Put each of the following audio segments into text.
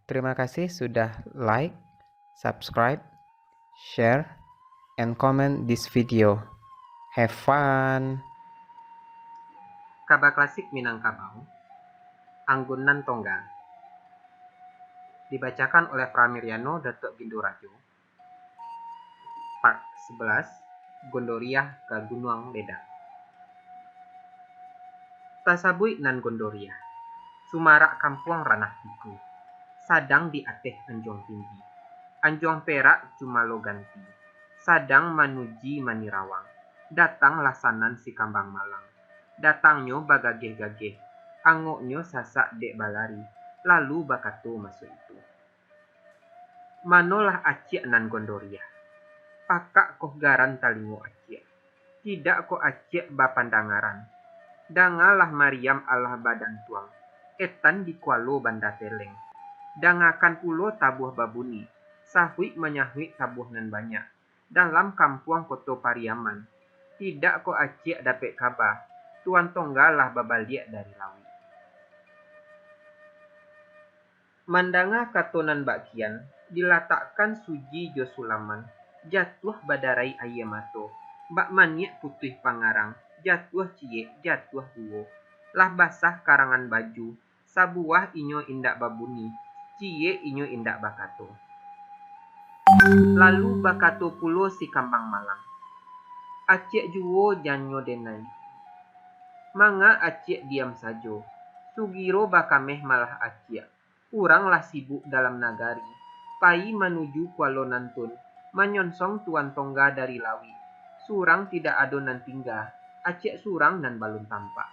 Terima kasih sudah like, subscribe, share, and comment this video. Have fun! Kaba klasik Minangkabau, Anggunan Tongga, dibacakan oleh Pramiriano Datuk Bindurajo, Part 11, Gondoriah ke Gunung Ledang. Tasabui nan Gondoriah, Sumarak Kampung Ranah Tiku, Sadang di ateh Anjong Tinggi, Anjong Perak cuma lo ganti, Sadang manuji Manirawang, datang lasanan si Kambang Malang, datangnya bagageh-gageh, angoknya sasak dek balari, lalu bakato masuk itu. Manolah aciak nan Gondoriah, pakak koh garan talingo aciak, tidak ko aciak bapandangaran, dangalah Mariam Allah badan tuang, etan di kualo banda teleng, dangakan pulo tabuh babuni, sahwi menyahui tabuh nan banyak, dalam kampung Koto Pariaman, tidak ko aciak dapet kabar, tuan tonggalah babaliak dari lawi. Mandanga katonan bakian, diletakkan suji jo sulaman, jatuh badarai ayamato, bak maniak putih pangarang, jatuh cie, jatuh duo, lah basah karangan baju, sabuah inyo indak babuni, cie inyo indak bakato. Lalu bakato pulo si Kambang Malang. Acek juo janyo denai. Manga acek diam sajo. Sugiro bakameh malah acek. Uranglah sibuk dalam nagari. Pai menuju Kuala Nantun. Menyonsong tuan tongga dari lawi. Surang tidak ado nan tinggal. Acek surang nan balun tampak.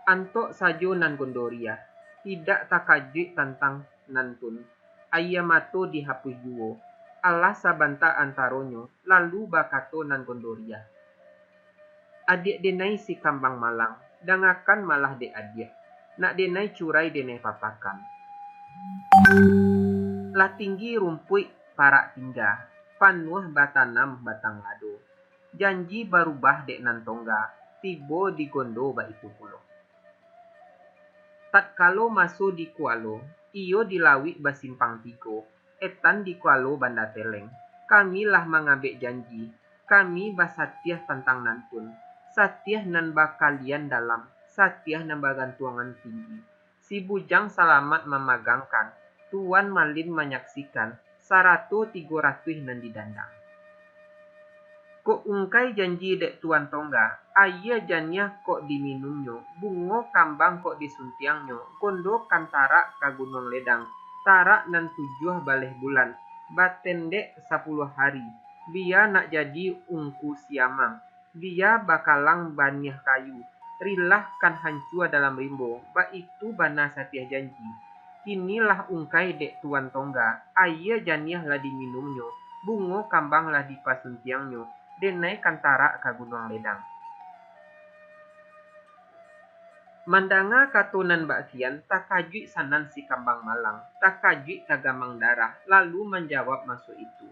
Antok sajo nan Gondoriah. Tidak takajik tentang Nantun. Ayamato dihapus juo. Allah sabanta antaronyo. Lalu bakato nan Gondoriah. Adik denai si Kambang Malang. Dangakan malah de adik. Nak denai curai denai papakan. Lah tinggi rumpui parak tingga. Panuh batanam batang lado. Janji barubah dek nan tongga. Tibo di gondo ba itu pulo. Tatkalo maso di kualo. Iyo dilawi basimpang tigo. Etan di kualo banda teleng. Kami lah mengabek janji. Kami basatiah tentang nantun. Satiah nan bakalian dalam, satiah nan bagantuangan tinggi. Si bujang selamat memagangkan, tuan malin menyaksikan, 100-300 nan didandang. Kok ungkai janji dek tuan tongga, ayah janya kok diminumnyo, bungo kambang kok disuntiangnyo, gondo kantara ka Gunung Ledang, tarak nan 7 baleh bulan, batendek 10 hari, biar nak jadi ungku siamang. Dia bakalang baniah kayu, rilah kan hancur dalam rimbo, bak itu bana satiah janji. Kinilah ungkai dek tuan tongga, ayah janiah lah diminumnyo, bungo kambang lah dipasuntiangnyo, denai kantara ka Gunung Ledang. Mandanga katonan bakian takajui sanan si Kambang Malang, takajui tagamang darah, lalu menjawab masuk itu.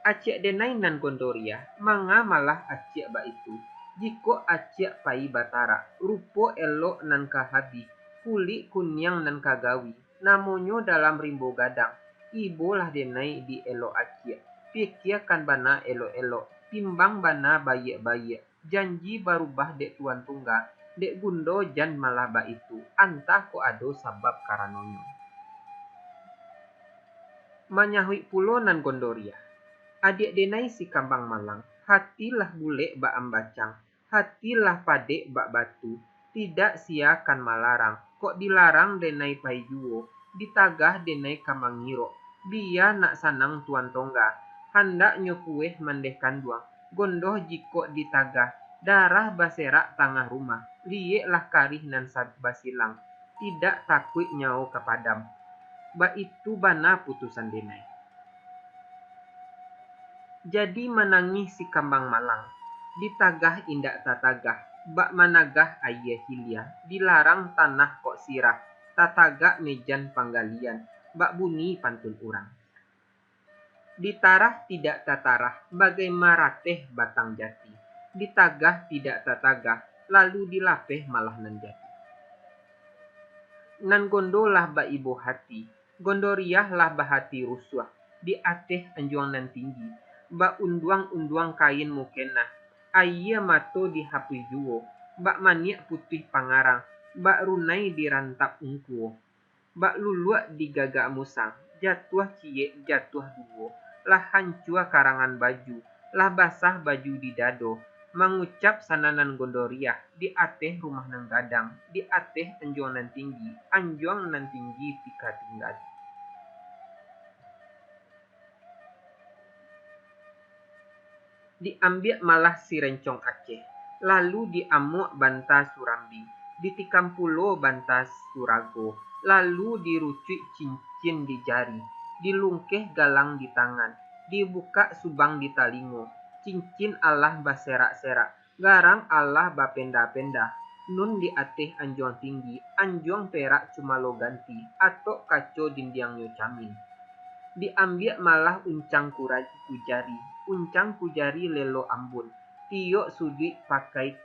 Acek denai nan Gondoriah, manga malah acek ba itu. Jiko acek pai batara, rupo elok nan kahabi, kulit kunyang nan kagawi, namonyo dalam rimbo gadang. Ibo lah denai di elok acek, pikirkan bana elok-elok, timbang bana bayek-bayek, janji barubah dek tuan tungga, dek gundo jan malah ba itu, antah ko ado sabab karanonyo. Manyahui pulo nan Gondoriah. Adik denai si Kambang Malang, hatilah bule bak ambacang, hatilah padek bak batu, tidak sia kan malarang, kok dilarang denai pai juo, ditagah denai kamangiro, biar nak sanang tuan tongga, hendak nyokueh mandehkan duang, gondoh jiko ditagah, darah baserak tengah rumah, lieklah karih nan basilang, tidak takut nyau kepadam, bak itu bana putusan denai. Jadi menangis si Kambang Malang, ditagah indak tatagah, bak managah ayah hilia, dilarang tanah kok sirah, tatagak mejan panggalian, bak bunyi pantun urang. Ditarah tidak tatarah, bagai marateh batang jati, ditagah tidak tatagah, lalu dilapeh malah nan jati. nan gondo lah ba ibu hati, gondoriah lah bahati rusuh, di ateh anjuang nan tinggi, ba unduang-unduang kain mukena, ayah mato di hapi juo, ba maniak putih pangarang, ba runai di rantap ungkuo, ba luluak di gagak musang, jatuh cie jatuh duo, lah hancua karangan baju, lah basah baju di dado, mengucap sananan gondoriah di ateh rumah nang gadang, di ateh anjuang nan tinggi tika tinggal. Diambil malah si rencong Aceh, lalu diamuk banta Surambi, ditikam pulo banta Surago, lalu dirucuk cincin di jari, dilungkeh galang di tangan, dibuka subang di talingo, cincin Allah baserak-serak, garang Allah bapenda-penda, nun di ateh anjuang tinggi, anjuang perak cuma lo ganti, atau kaco dindiang nyo camin. Diambil malah uncang kujari, uncang kujari lelo ambun, tiok sudi pakai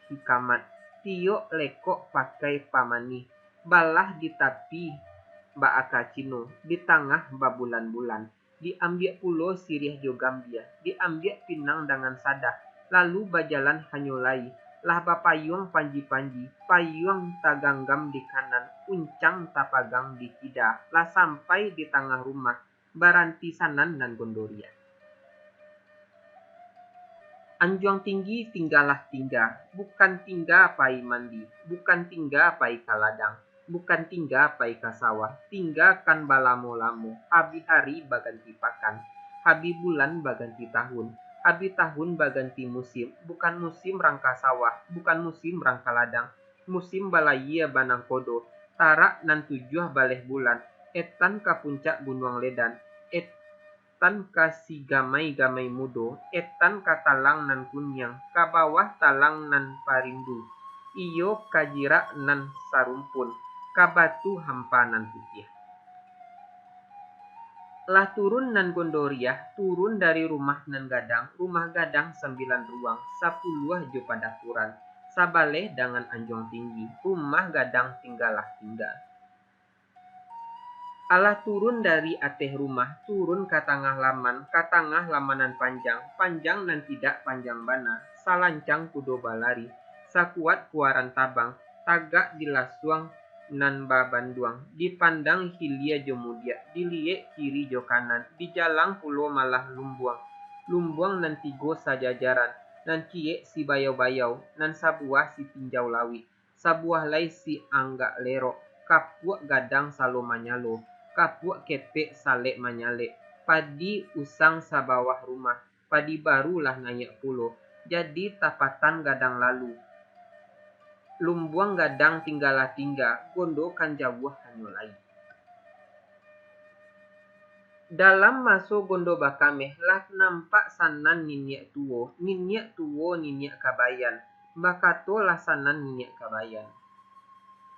hikamat, tiok lekok pakai pamani, balah di tapi ba akacino, di tengah ba bulan-bulan, diambil pulo sirih jo Gambia, diambil pinang dengan sadah, lalu bajalan hanyolai, lah bapayung panji-panji, payung taganggam di kanan, uncang tapagang di kida, lah sampai di tengah rumah, baranti sanan nan gondoria. Anjuang tinggi tinggalah tingga, bukan tingga pai mandi, bukan tingga pai kaladang, bukan tingga pai kasawah, tingga kan balamo-lamo, habi hari baganti pakan, habi bulan baganti tahun, habi tahun baganti musim, bukan musim rangka sawah, bukan musim rangka ladang, musim balaya banang kodo, tarak nan tujuh baleh bulan, etan ka puncak gunung ledan, etan ka si gamai-gamai mudo, etan ka talang nan kunyang, ka bawah talang nan parindu, iyo kajira nan sarumpun, ka batu hampa nan putih. Lah turun nan gondoriah, turun dari rumah nan gadang, rumah gadang 9 ruang, 10 jo padapuran, sabaleh dengan anjong tinggi, rumah gadang tinggalah tinggal. Allah turun dari ateh rumah, turun ke tengah lamanan panjang, panjang nan tidak panjang bana, salancang kudo balari, sakuat kuaran tabang, tagak dilasuang nan babanduang, dipandang hilia jo mudia, diliek kiri jo kanan, dijalang pulo malah lumbuang nan tigo sajajaran, nan cie si bayau-bayau, nan sabuah si tinjau lawi, sabuah lai si anggak lerok, kapuak gadang salo manyalo, kapuak kepek salek manyalek, padi usang sabawah rumah, padi barulah nayak pulo, jadi tapatan gadang lalu. Lumbuang gadang tinggalah tingga, gondo kan jauh hanyolai. Dalam maso gondo bakameh lah nampak sanan ninyak tuo ninyak kabayan, bakato lah sanan ninyak kabayan.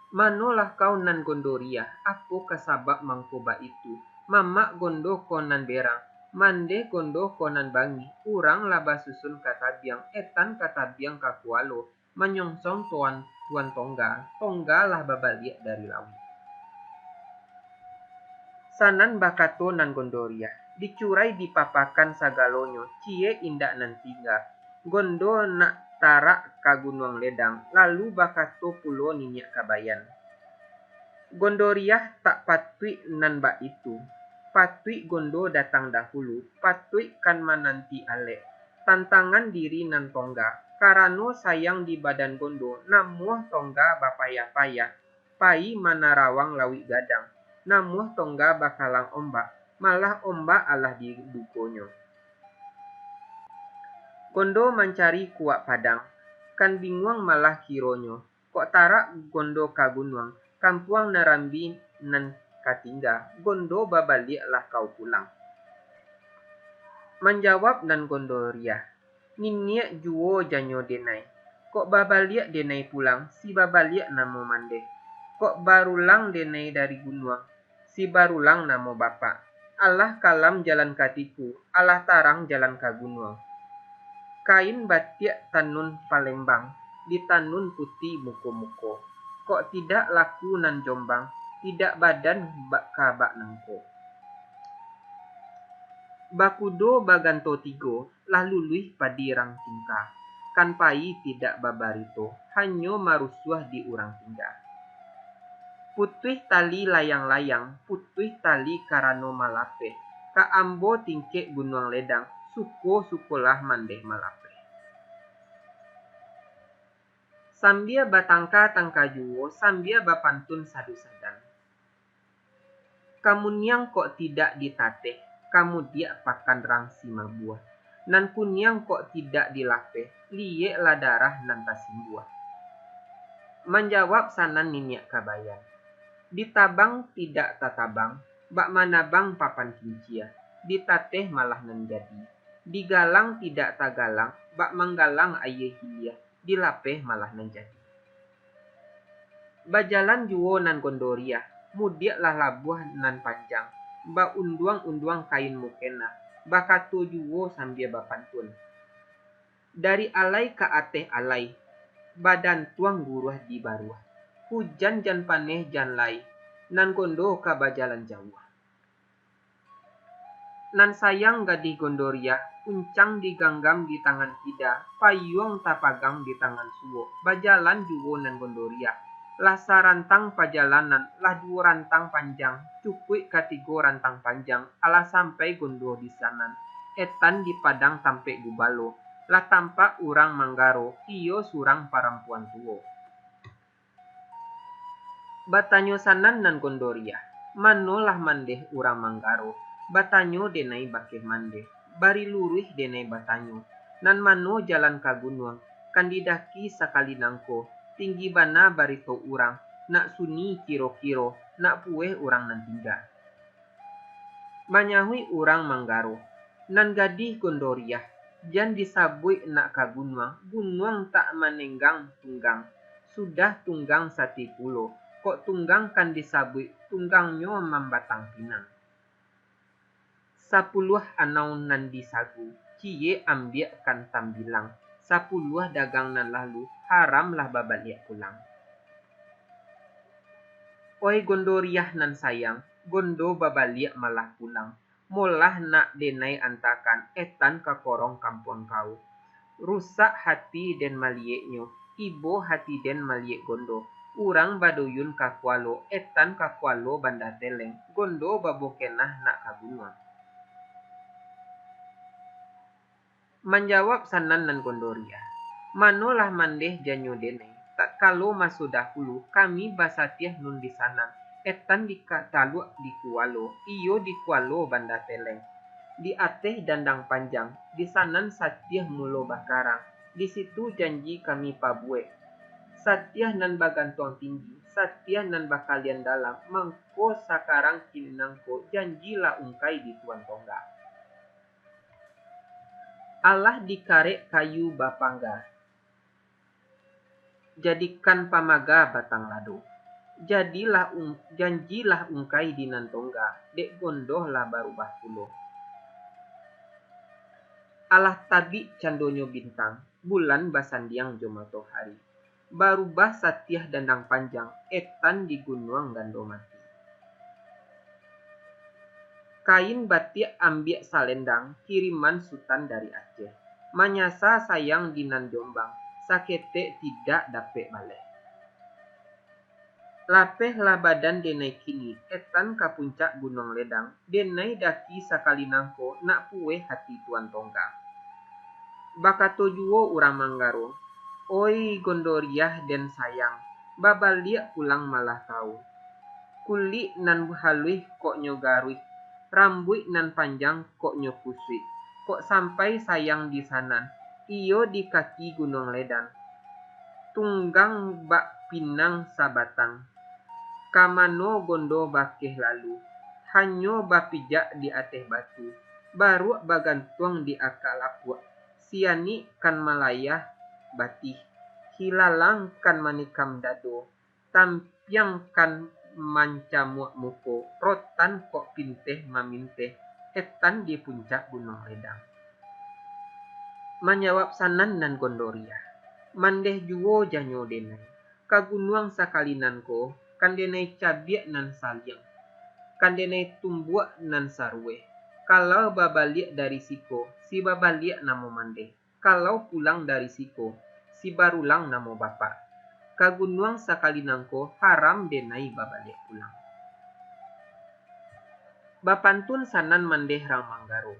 Manolah kau nan gondoria, aku kasabak mangkoba itu. Mamak gondo konan berang, mande gondo konan bangi. Urang laba susun katabiang, etan katabiang kakualo. Menyongsong tuan tongga lah babaliak dari laut. Sanan bakato nan gondoria, dicurai dipapakan sagalonyo, cie indak nan tinggal. Gondo nak tarak ka gunung ledang, lalu bakato pulo ninyak kabayan. Gondoriah tak patui nan bak itu, patui gondo datang dahulu, patui kan menanti alek, tantangan diri nan tongga, karano sayang di badan gondo, namuh tongga bapayah-payah, pai manarawang lawi gadang, namuh tongga bakalang ombak, malah ombak alah di dukonyo. Gondo mencari kuak padang, kan bingung malah kironyo, kok tarak gondo ka gunung, kampuang narambi nan katingga, gondo babalik lah kau pulang. Menjawab nan gondoria, ninyak juo janyo denai, kok babalik denai pulang, si babalik namo mande, kok barulang denai dari gunung, si barulang namo bapak, Allah kalam jalan katiku, Allah tarang jalan ka gunung. Kain batik tanun Palembang, ditanun putih muko-muko. kok tidak laku nan Jombang, tidak badan bak kabak nengko. Bakudo baganto tigo, lah luluih padi rang tingkah. Kan pai tidak babarito, hanyo marusuah di urang tinggal. Putih tali layang-layang, putih tali karano malape. Ka ambo tingkek gunung ledang, suko-sukolah mandeh malape. Sambia batangka tangka juwo, sambia bapantun sadu-sadan. Kamunyang kok tidak ditateh, kamu dia pakan rang sima buah. Nan kunyang kok tidak dilape, liye lah darah nan tasimbuah. Menjawab sanan ninyak kabayan. Ditabang tidak tatabang, bak manabang papan kincia. Ditateh malah nan jadi. Digalang tidak tagalang, bak manggalang aye hilia. Dilapeh malah nan jadi. Bajalan juwo nan gondoria, mudiak lah labuh nan panjang. Ba unduang-unduang kain mukena, bakato juwo sambia bapantun. Dari alai ke ateh alai, badan tuang guruah di baruah. Hujan jan paneh jan lai, nan gondo ka bajalan jauh. Nan sayang gadih gondoria, uncang diganggam di tangan kida, payung tapagang di tangan suwo, bajalan juwo nan gondoria. Lah sarantang pajalanan, lah dua rantang panjang, cukui katigo rantang panjang, ala sampai gondo di sanan. Etan di padang tampe gubalo, lah tampak urang manggaro, iyo surang parampuan tuwo. Batanyo sanan nan gondoria, mano lah mandeh urang manggaro, batanyo denai bakeh mandeh, bari luruih denai batanyo, nan mano jalan ka gunung, kandidaki sakali nangko, tinggi bana barito urang, nak suni kiro-kiro, nak pueh urang nan tinggal. Manyahui urang manggaro, nan gadih gondoria, jan disabui nak ka gunung tak manenggang tunggang, sudah tunggang 10, kok tunggang kan disabui, tunggangnya mambatang pinang. 10 anau nan disagu, cie ambiak kan tambilang, 10 dagang nan lalu, haram lah babaliak pulang. Oi gondoriah nan sayang, gondo babaliak malah pulang. Molah nak denai antakan, etan ka korong kampung kau. Rusak hati den malieknyo, ibo hati den maliek gondo. Urang badoyun ka kualo, etan ka kualo banda teleng, gondo babokenah nak kagunwa. Menjawab sanan nan gondoria, manolah mandeh janyo denai. Tak kalau masu dahulu, kami basatiah nun di sana. Etan di taluk di kualo, iyo di kualo banda teleng. Di ateh dandang panjang, di sanan satiah mulo bakarang. Di situ janji kami pabuek. Satiah nan bagantuang tinggi, satiah nan bakalian dalam, mangko sakarang kinangko janjilah ungkai di tuan tongga. Allah dikarek kayu bapangga, jadikan pamaga batang lado. Janjilah ungkai di nantongga, dek gondoh lah barubah pulo. Allah tabi candonyo bintang, bulan basandiang jo matahari. Barubah satiah dandang panjang, etan di gunung gando mati. Kain batik ambiak salendang, kiriman sultan dari Aceh. Manyasa sayang di nan Jombang, sakete tidak dapet balik. Lapeh lah badan denai kini, etan ka puncak gunung ledang, denai daki sakali nangko, nak pueh hati tuan tongga. Bakato juwo urang manggaro, oi gondoriah den sayang, babaliak pulang malah kau. Kulit nan halui kok nyo garuih, rambut nan panjang kok nyo kusui, kok sampai sayang di sanan, iyo di kaki gunung ledan. Tunggang bak pinang sabatang, kamano gondo bakeh lalu, hanyo bapijak di ateh batu, baru bagantuang di akal lapuak, siani kan malayah batih, hilalang kan manikam dado, tampiang kan mancamuak muko, rotan kok pinteh maminteh, etan di puncak gunung ledang. Menjawab sanan nan gondoria, mandeh juwo janyo denai, kagunuang sakalinan ko, kandenai cabiak nan saliang, kandenai tumbuak nan sarwe. Kalau babaliak dari siko, si babaliak namo mande. Kalau pulang dari siko, si barulang namo bapak. Kagunuang sakalinan ko, haram denai babaliak pulang. Bapantun sanan mandeh rang manggaro.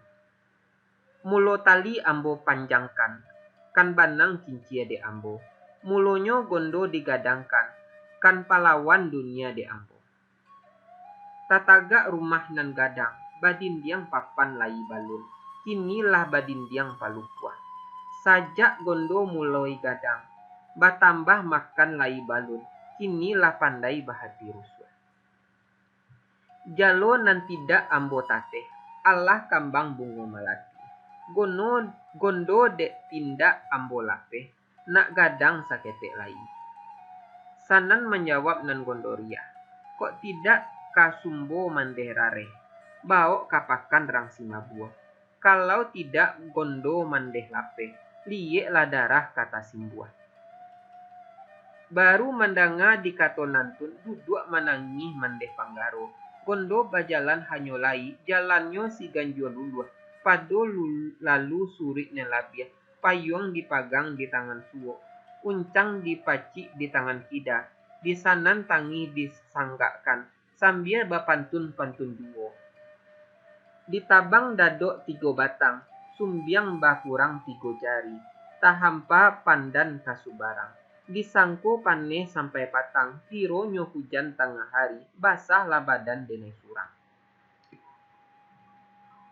Mulo tali ambo panjangkan, kan banang kincia de ambo. Mulonyo gondo digadangkan, kan pahlawan dunia de ambo. Tataga rumah nan gadang, badindiang papan lai balun. Kinilah badindiang palupuah. Sajak gondo muloi gadang, batambah makan lai balun. Kinilah pandai bahati rusuh. Jalo nan tidak ambo tate, Allah kambang bungo melati. Gondo dek tindak ambo lape, nak gadang saketek lai. Sanan menjawab nan gondoria, kok tidak kasumbo mandeh rare, baok kapakan rang simabuah. Kalau tidak gondo mandeh lape, liek lah darah kata simbuah. Baru mandanga di katonantun duduk manangih mandeh panggaro. Gondo bajalan hanyolai, jalannya si ganjua luluah. Pado lalu surik nelabiah, payung dipagang di tangan suwo, uncang dipacik di tangan kida, di sanan tangi disanggakan, sambil bapantun-pantun duo. Ditabang dadok 3 batang, sumbiang bakurang 3 jari, tahampa pandan kasubarang. Disangko paneh sampai patang, tiro nyo hujan tengah hari, basah lah badan denai surang.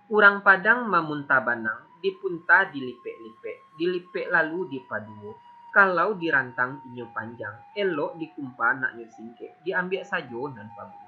Urang Padang mamunta banang, dipunta dilipek lalu dipaduo. Kalau dirantang inyo panjang, elok dikumpa nak nyo singke, diambil sajo nan pabu.